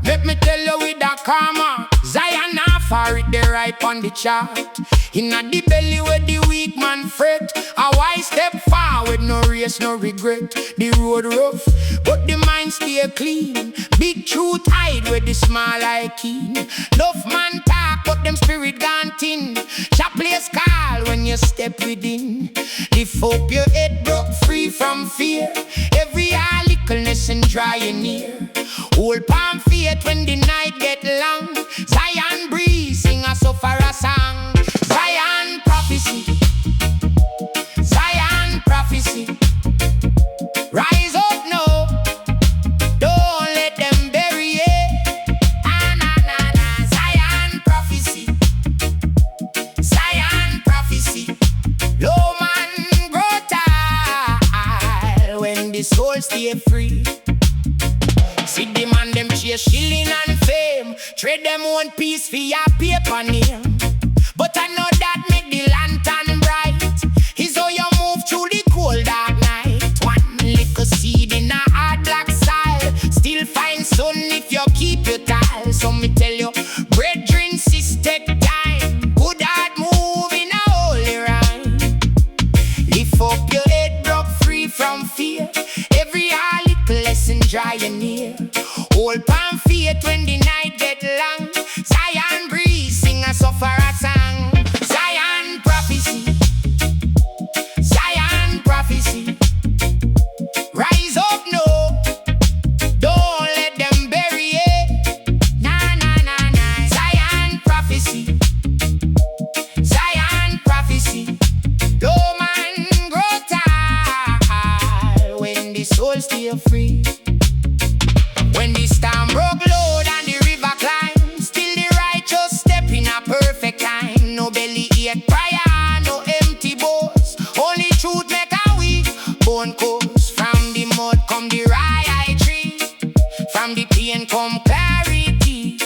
Let me tell you with a karma, Zion Afar it the right on the chart. Inna the belly where the weak man fret, a wise step forward, no race, no regret. The road rough, but the mind stay clean. Big truth hide where the small eye keen. Enough man talk, but them spirit gone thin. Sharp place call when you step within. Lift up your head, broke free from fear. Every littleness and dry your near. Hold palm faith when the night get long. Zion breeze, sing a suffer a song. Zion prophecy, Zion prophecy. Rise up now, don't let them bury it. Na na na na. Zion prophecy, Zion prophecy. Low man grow tall when the soul stay free. See the man them chase shilling and fame, trade them one piece for your paper name. But I know that make the lantern bright is how you move through the cold dark night. One little seed in a hard black soil still find sun if you keep your tile. So me tell you, brethren, sis, take time. Good heart move in a holy rhyme. Lift up your head, broke free from fear. Every little lesson dry and near. Hold palm faith when the night get long. Zion breeze, sing a suffer a song. Zion prophecy, Zion prophecy. Rise up now, don't let them bury it. Na na na na. Zion prophecy, Zion prophecy. Though man grow tall when the soul stay free. When the storm broke load and the river climb, still the righteous step in a perfect time. No belly ache prayer, no empty bones. Only truth make a weak bone course. From the mud come the rye tree, from the pain come clarity.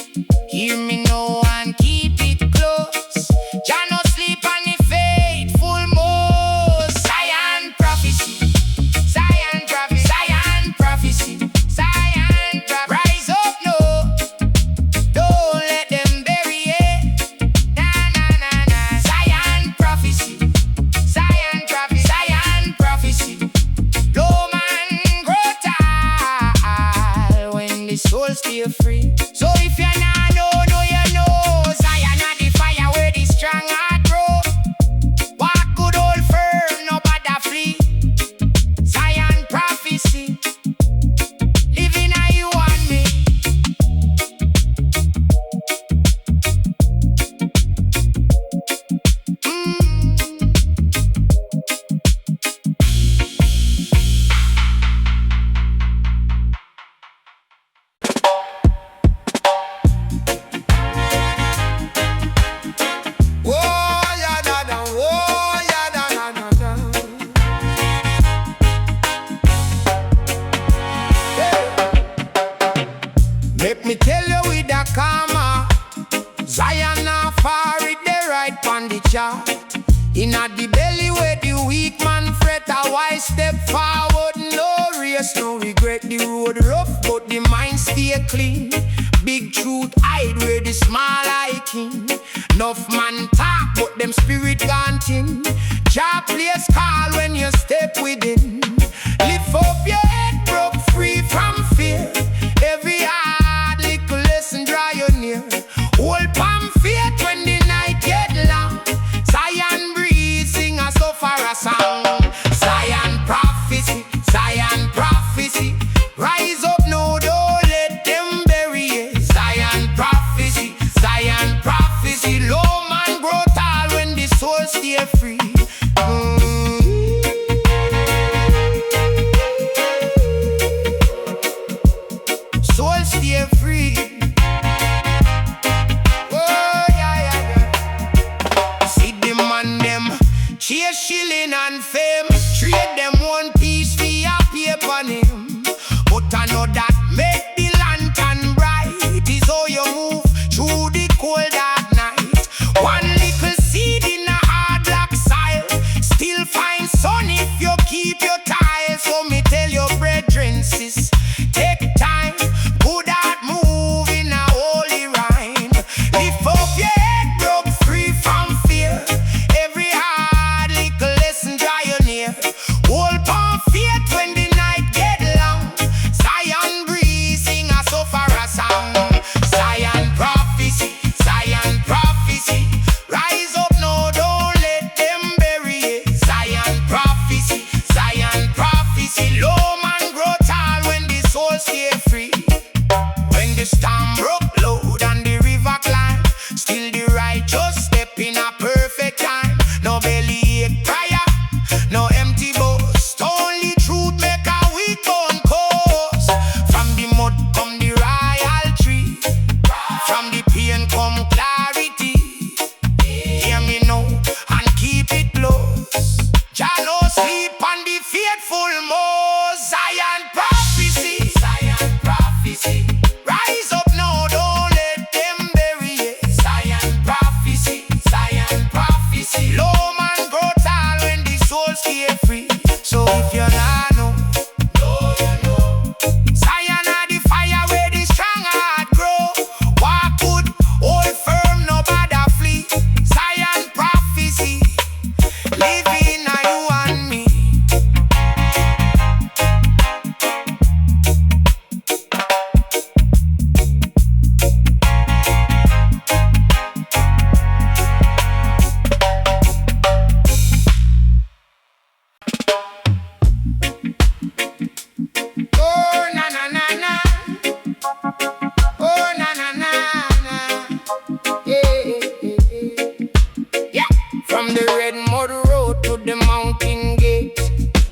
Hear me now and keep it close. Jah no sleep on the faithful most. Zion prophecy, Zion prophecy, Zion prophecy. Rise up now, don't let them bury it. Na na na na. Zion prophecy, Zion prophecy, Zion prophecy. Low man grow tall when the soul stay free. So if you nah know you know. Zion are the fire where the strong heart grow. Walk good old firm, no bother flee. Zion prophecy. Living how you want me. Oh yeah da da, oh yeah da da da da. Make me tell you with a karma, Zion Afar it the right on the chart. Inna the belly where the weak man fret, a wise step forward, no race, no regret. The road rough, but the mind stay clean. Big truth hide where the small eye king. Enough man talk, but them spirit gone thin. Jah place call when you step within. Lift up your head, broke free from fear. Every little lesson draw you near. Hold palm faith when the night get long. Zion breeze, sing a suffer a song. Zion prophecy, Zion prophecy. Rise up now, don't let them bury it. Zion prophecy, Zion prophecy. Low man grow tall when the soul stay free. come clarity. Hear me now and keep it close. Jah no sleep on the faithful most. Zion prophecy, Zion prophecy. Rise up now, don't let them bury it. Zion prophecy, Zion prophecy. Low man grow tall when the soul stay free. So if you're not know, no, you know. Zion are the fire where the strong heart grow. Walk good, hold firm, no bother flee. Zion prophecy, living a you and me. Oh na na na na, oh na na na na, yeah. From the red mud road to the mountain gate,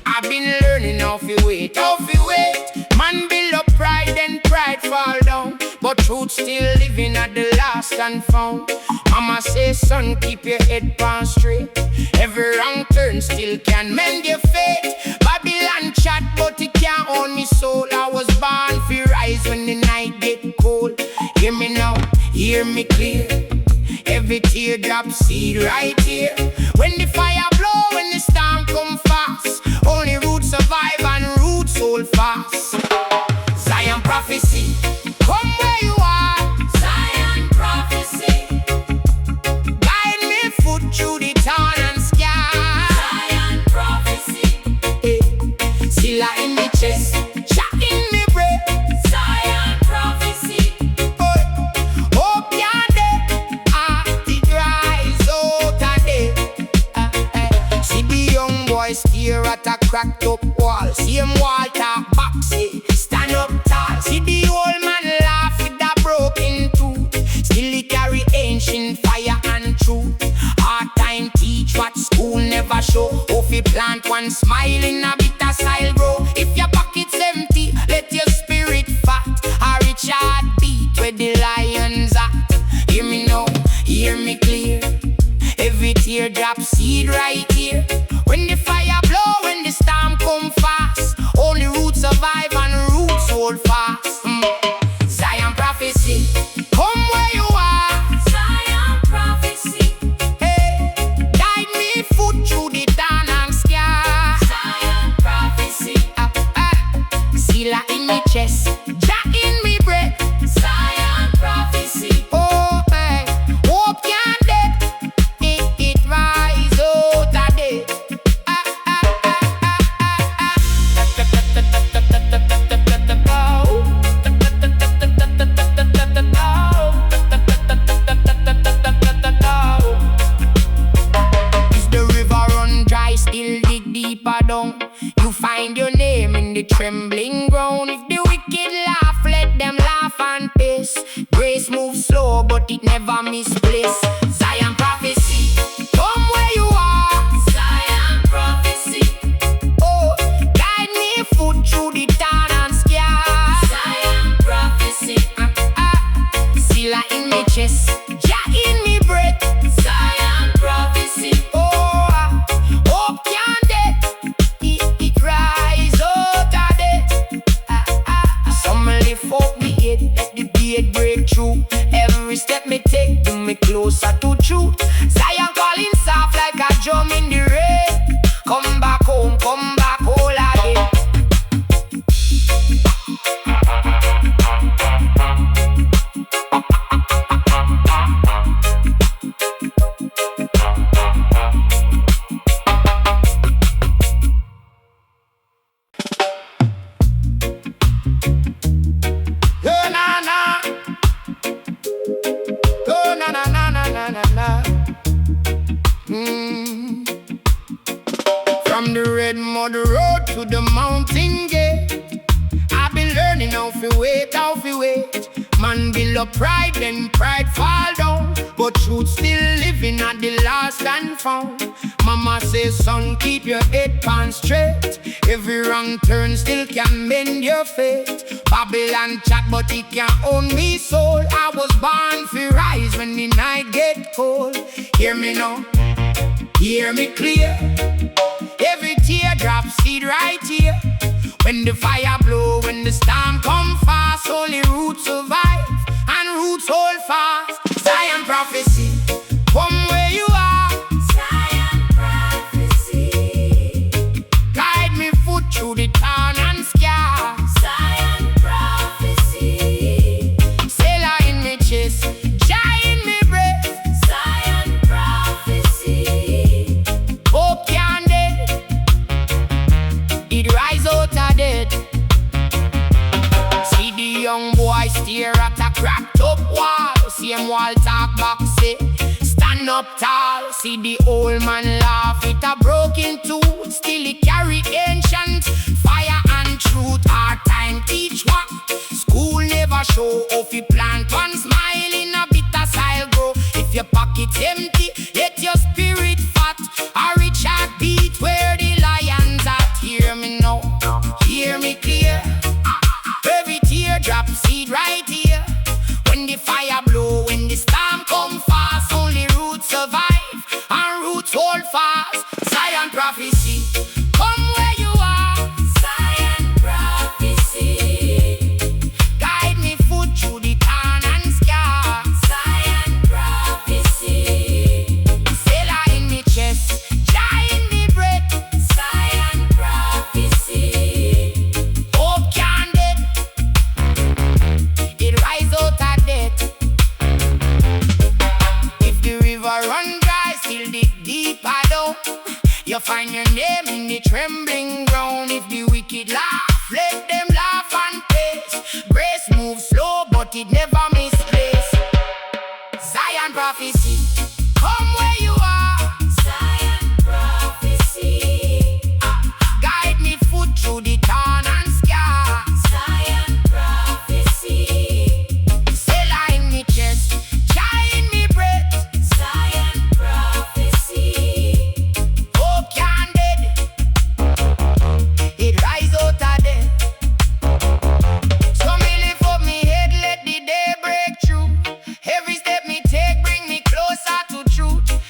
I've been learning how to wait, how to wait. Man build up pride and pride fall down, but truth still living at the last and found. Mama say, son, keep your head on straight. Every wrong turn still can mend your fate. Babylon chat, but it can't own me soul. I was born for rise when the night get cold. Hear me now, hear me clear. Every teardrop seed right here. When the fire blow, when the storm come fast, only roots survive and roots hold fast. Zion prophecy, come where you are. Zion prophecy, guide me foot through the town and sky. Zion prophecy, Silla in me chest, shot in me breath. Zion prophecy, hope you're there, it rise out of there. See the young boy stare at a cracked up wall. See him wall talk back, say, stand up tall. See the old man laugh with a broken tooth. Still he carry ancient fire and truth. Hard time teach what school never show. If you plant one smile in a bitter style grow. If your pocket's empty, let your spirit fat. A rich heartbeat where the lions at. Hear me now, hear me clear. Every teardrop seed right here. When the fire blow, when the storm come fast, only roots survive and roots hold fast. Zion prophecy, come where you are. Zion prophecy, hey, guide me foot through the dawn and sky. Zion prophecy, Silla in me chest, Jah in me breath. Zion prophecy, oh hey, hope can't dead, it rise out of there. If the river run dry, still dig deeper down. You find your name in the trembling ground. If the wicked laugh, let them laugh and piss. Grace moves slow, but it never misplaced. Zion prophecy, come where you are. Zion prophecy, oh, guide me foot through the town and sky. Zion prophecy, Silla in me chest, Jah in me breath. Zion prophecy, oh, hope can't dead, it rise out of there. Some lift up me head, let the beard break through. Every step me take, bring me closer to truth. Zion calling soft like a drum in the rain. Come back home, come back whole again. Oh na na, oh na na na na na na na. From the red mud road to the mountain gate, I've been learning how to wait, how to wait. Man build up pride, then pride fall down, but truth still living at the last and found. Mama mama says, son, keep your head pan straight. Every wrong turn still can mend your fate. Babylon chat, but it can't own me soul. I was born for rise when the night get cold. Hear me now, hear me clear. Every teardrop seed right here. When the fire blow, when the storm come fast, only roots survive and roots hold fast. Zion prophecy, come where you are. Zion prophecy, Guide me foot through the town and scar. Zion prophecy, Sailor in me chest, joy in me breath. Zion prophecy, Hope can't dead, it rise out of dead. See the young boy stare at a cracked up wall. See him wall talk back say, stand up tall. See the old man laugh, it a broken tooth. Still he carry ancient fire and truth. Hard time teach what school never show. If you plant one smile in a bitter soil grow. If your pocket's empty, let your spirit fat. A rich heartbeat where the lions at. Hear me now, hear me clear. Every teardrop seed right here. When the fire blow, when the storm come fast, only roots survive and roots hold fast. Zion prophecy, come where you are. Zion prophecy, Guide me foot through the town and scar. Zion prophecy, Sailor in me chest, joy in me breath. Zion prophecy, Hope can't dead, it rise out of death. If the river run dry, still dig deeper down. You find your name in the trembling ground. If the wicked laugh, let them laugh and pace. Grace moves slow, but it never misplace. Zion prophecy, come where you are. Zion prophecy, Guide me foot through the town and scar. Zion prophecy, Sailor in me chest, joy in me breath. Zion prophecy, Hope can't dead, it rise out of death. So me lift up me head, let the day break through. Every step me take bring me closer to truth.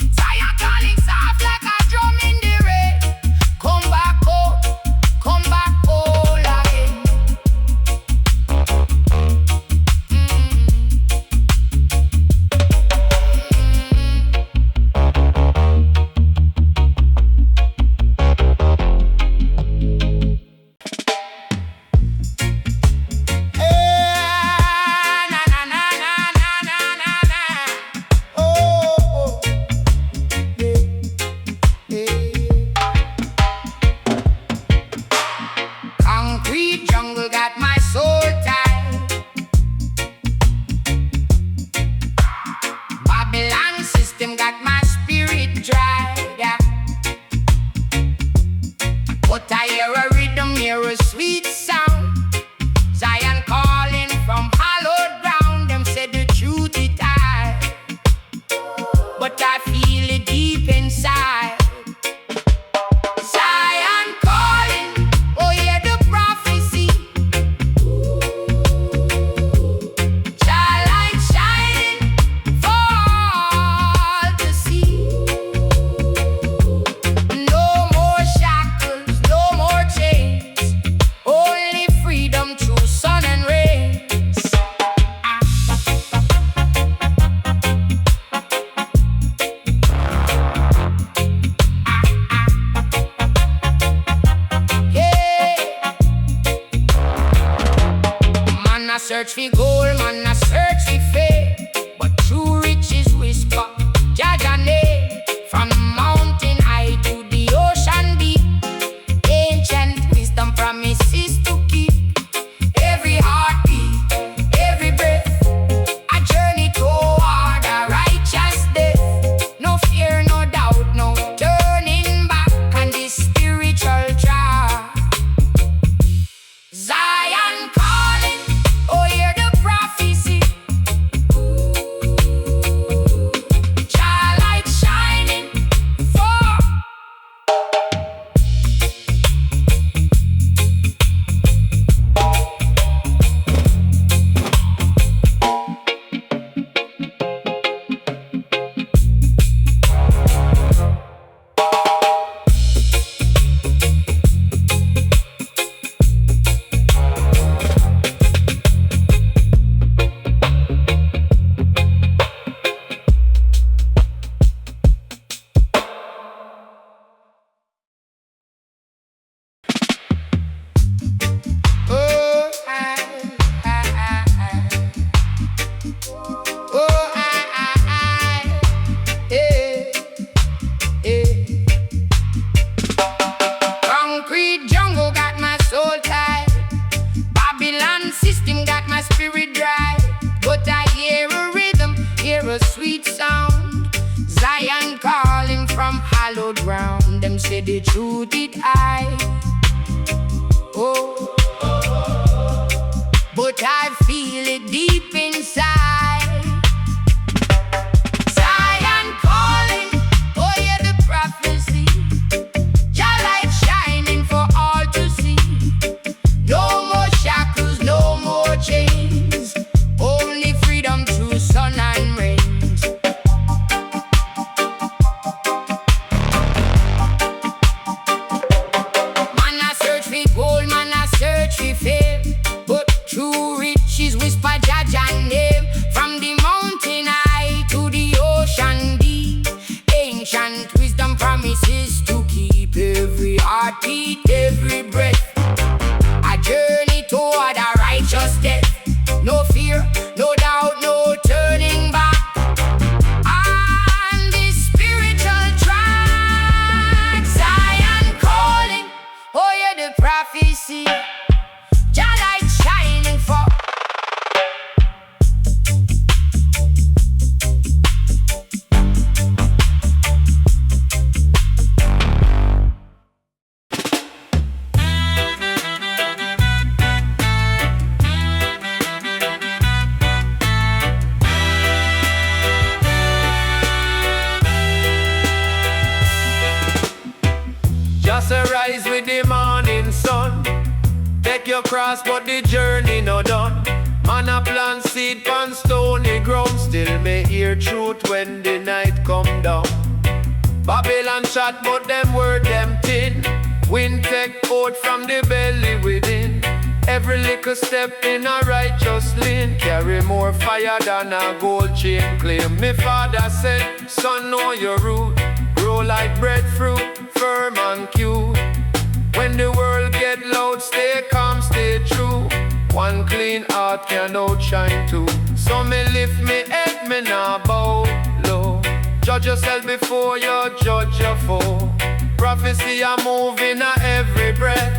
a sweet sound. Zion calling from hallowed ground. Them say the truth it I. Oh, but I feel it deep inside. Zion calling, oh yeah, the prophecy. Your light shining for all to see. No more shackles, no more chains. Only freedom through sun and rains. Man a search for gold, man a search for fame, but true riches whisper Jaja name. From the mountain high to the ocean deep, ancient wisdom promises to keep every heartbeat, every breath. A journey toward a righteous death. No fear, no doubt, no turning back. On this spiritual track, Zion calling, oh yeah, the prophecy. Your light shining for. Just arise with the morning sun. Take your cross, but the journey no done. Man a plant seed pan stony ground. Still may hear truth when the night come down. Babylon chat, but them word them thin. Wind take out from the belly within. Every little step in a righteous lane carry more fire than a gold chain claim. Me father said, son, know your root. Grow like breadfruit, firm and cute. When the world get loud, stay calm, stay true. One clean heart can outshine two. So me lift me head, me nah bow low. Judge yourself before you judge your foe. Prophecy a moving a every breath.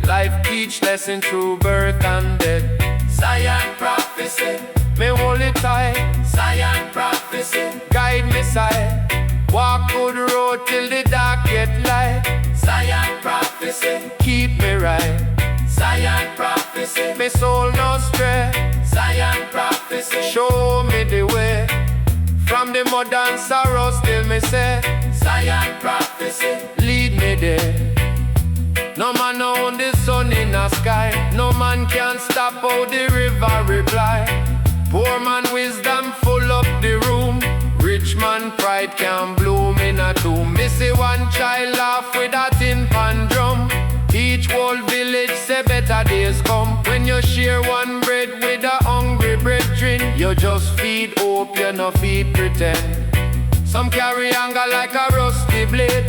Life teach lesson through birth and death. Zion prophecy, me hold it tight. Zion prophecy, guide me side. Walk good road till the dark get light. Zion prophecy, keep me right. Zion prophecy, me soul no stray. Zion prophecy, show me the way. From the mud and sorrow still me say. Zion prophecy, lead me there. No man own the sun in the sky. No man can stop how the river reply. Poor man wisdom full up the room. Rich man pride can bloom in a tomb. Me see one child laugh with a tin pan drum. Each whole village say better days come. When you share one bread with a hungry brethren, you just feed hope, you no feed pretend. Some carry anger like a rusty blade.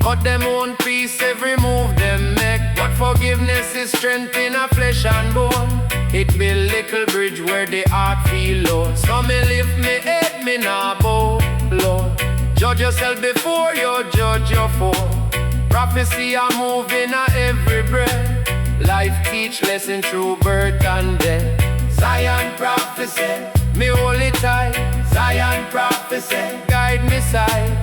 Cut them own piece every move them make. But forgiveness is strength in a flesh and bone. It build little bridge where the heart feel low. So me lift me head, me nah bow low. Judge yourself before you judge your foe. Prophecy a move in a every breath. Life teach lesson through birth and death. Zion prophecy, me hold it tight. Zion prophecy, guide me side.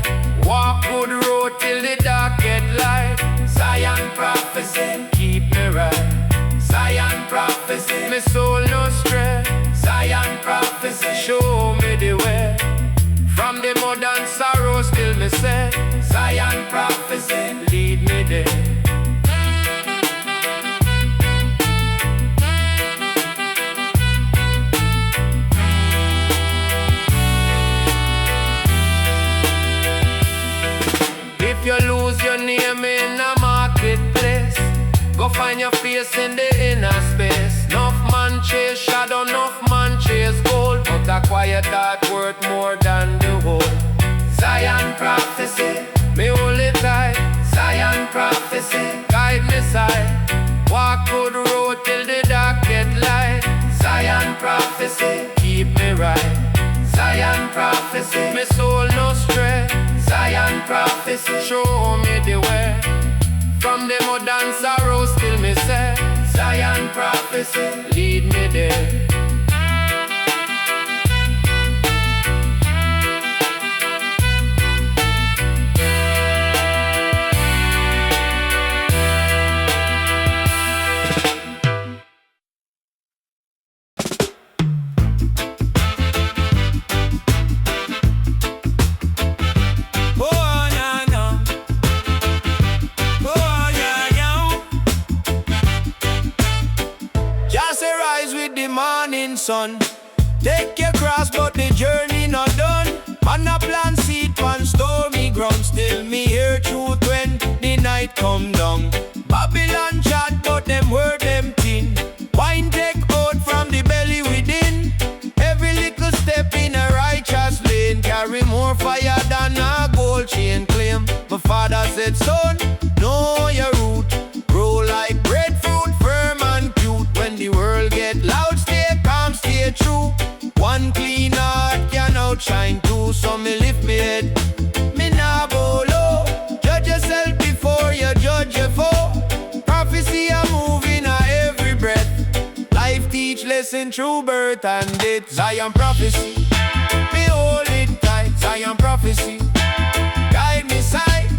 Walk good road till the dark get light. Zion prophecy, keep me right. Zion prophecy, me soul no stray. Zion prophecy, show me the way. From the mud and sorrow still me say. Zion prophecy, lead me there. If you lose your name in a marketplace, go find your face in the inner space. Enough man chase shadow, enough man chase gold, but a quiet heart worth more than the whole. Zion prophecy, me hold it tight. Zion prophecy, guide me side. Walk good road till the dark get light. Zion prophecy, keep me right. Zion prophecy, me soul no stray. Zion prophecy, show me the way. From the mud and sorrow still me say. Zion prophecy, lead me there. son. Take your cross, but the journey not done. Man a plant seed pan stormy ground. Still me hear truth when the night come down. Babylon chat, but them word them thin. Wine take out from the belly within. Every little step in a righteous lane carry more fire than a gold chain claim. My father said, son, know your root. Grow like breadfruit, firm and cute. When the world get loud, stay calm, stay true. One clean heart can outshine two. So me lift me head, me nah bow low. Judge yourself before you judge your foe. Prophecy a moving a every breath. Life teach lesson through birth and death. Zion prophecy, me hold it tight. Zion prophecy, guide me sight.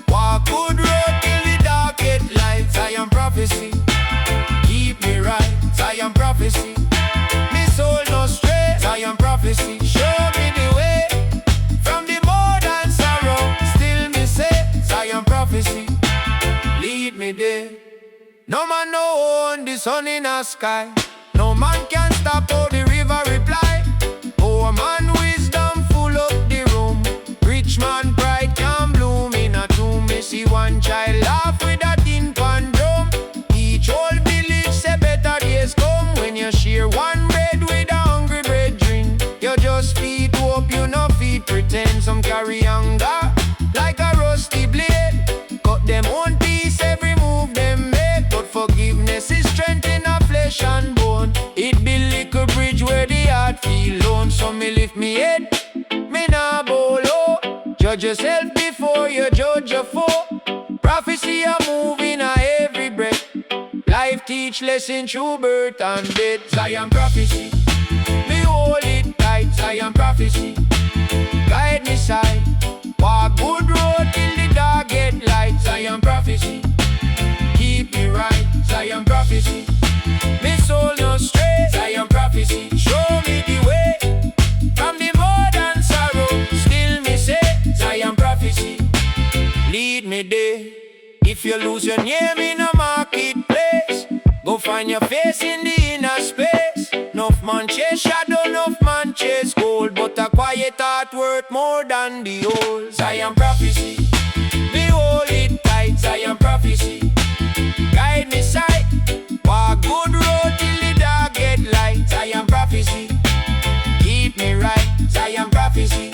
Walk good road till the dark get light. Zion prophecy, keep me right. Zion prophecy, me soul no stray. Zion prophecy, show me the way from the modern sorrow. Still me say, Zion prophecy, lead me there. No man no own the sun in the sky. No man can stop how the river reply. Poor man wisdom full up the room. Rich man pride can bloom in a tomb. Me see one child laugh with a tin pan drum. Each old village say better days come. When you share one bread with a hungry brethren, you just feed hope, you no feed pretend. Some carry anger like a rusty blade. Cut them own piece every move them make. But forgiveness is strength in a flesh and bone. It be little bridge where the heart feel lone. So me lift me head, me nah bow low. Judge yourself before you judge your foe. Prophecy a moving a every breath. Life teach lesson through birth and death. Zion prophecy, me hold it tight. Zion prophecy, guide me side. Walk good road till the dark get light. Zion prophecy, keep me right. Zion prophecy, me soul no stray. Zion prophecy, show me the way from the modern sorrow. Still me say, Zion prophecy, lead me there. If you lose your name in a marketplace, go find your face in the inner space. Enough man chase shadow, enough man chase gold, but a quiet heart worth more than the old. Zion prophecy, me hold it tight. Zion prophecy, guide me sight. Walk good road till the dark get light. Zion prophecy, keep me right. Zion prophecy,